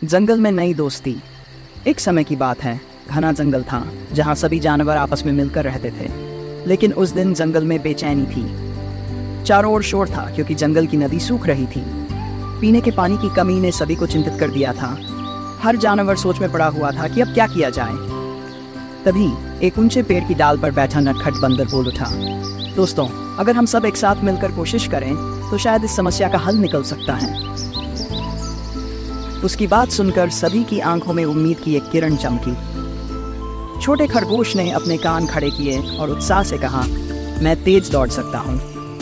जंगल में नई दोस्ती। एक समय की बात है, घना जंगल था जहाँ सभी जानवर आपस में मिलकर रहते थे। लेकिन उस दिन जंगल में बेचैनी थी। चारों ओर शोर था क्योंकि जंगल की नदी सूख रही थी। पीने के पानी की कमी ने सभी को चिंतित कर दिया था। हर जानवर सोच में पड़ा हुआ था कि अब क्या किया जाए। तभी एक ऊंचे पेड़ की डाल पर बैठा नटखट बंदर बोल उठा, दोस्तों, अगर हम सब एक साथ मिलकर कोशिश करें तो शायद इस समस्या का हल निकल सकता है। उसकी बात सुनकर सभी की आंखों में उम्मीद की एक किरण चमकी। छोटे खरगोश ने अपने कान खड़े किए और उत्साह से कहा, मैं तेज दौड़ सकता हूँ,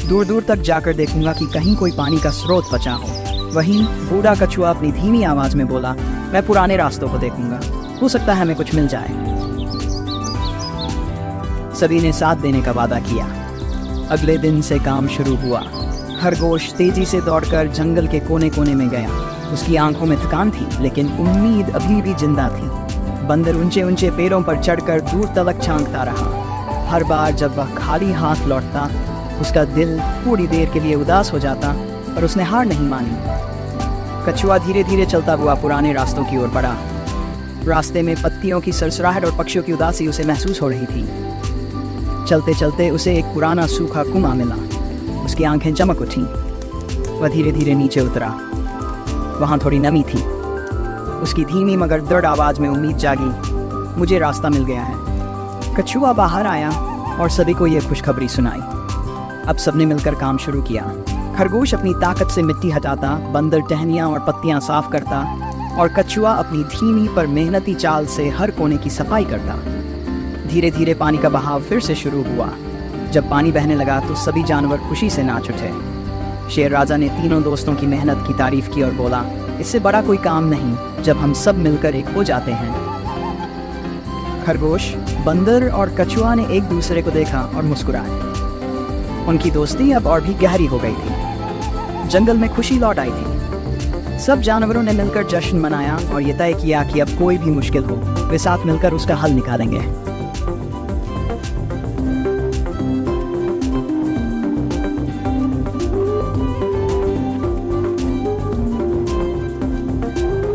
दूर दूर तक जाकर देखूंगा कि कहीं कोई पानी का स्रोत बचा हो। वहीं बूढ़ा कछुआ अपनी धीमी आवाज में बोला, मैं पुराने रास्तों को देखूंगा, हो सकता है हमें कुछ मिल जाए। सभी ने साथ देने का वादा किया। अगले दिन से काम शुरू हुआ। खरगोश तेजी से दौड़कर जंगल के कोने कोने में गया। उसकी आंखों में थकान थी, लेकिन उम्मीद अभी भी जिंदा थी। बंदर ऊंचे ऊंचे पेड़ों पर चढ़कर दूर तलक झांकता रहा। हर बार जब वह खाली हाथ लौटता, उसका दिल थोड़ी देर के लिए उदास हो जाता, पर उसने हार नहीं मानी। कछुआ धीरे धीरे चलता हुआ पुराने रास्तों की ओर बढ़ा। रास्ते में पत्तियों की सरसराहट और पक्षियों की उदासी उसे महसूस हो रही थी। चलते चलते उसे एक पुराना सूखा कुआं मिला। उसकी आंखें चमक उठी। वह धीरे धीरे नीचे उतरा। वहाँ थोड़ी नमी थी। उसकी धीमी मगर दृढ़ आवाज में उम्मीद जागी, मुझे रास्ता मिल गया है। कछुआ बाहर आया और सभी को यह खुशखबरी सुनाई। अब सबने मिलकर काम शुरू किया। खरगोश अपनी ताकत से मिट्टी हटाता, बंदर टहनियाँ और पत्तियाँ साफ करता और कछुआ अपनी धीमी पर मेहनती चाल से हर कोने की सफाई करता। धीरे धीरे पानी का बहाव फिर से शुरू हुआ। जब पानी बहने लगा तो सभी जानवर खुशी से नाच उठे। शेर राजा ने तीनों दोस्तों की मेहनत की तारीफ की और बोला, इससे बड़ा कोई काम नहीं जब हम सब मिलकर एक हो जाते हैं। खरगोश, बंदर और कछुआ ने एक दूसरे को देखा और मुस्कुराए। उनकी दोस्ती अब और भी गहरी हो गई थी। जंगल में खुशी लौट आई थी। सब जानवरों ने मिलकर जश्न मनाया और ये तय किया कि अब कोई भी मुश्किल हो, वे साथ मिलकर उसका हल निकालेंगे।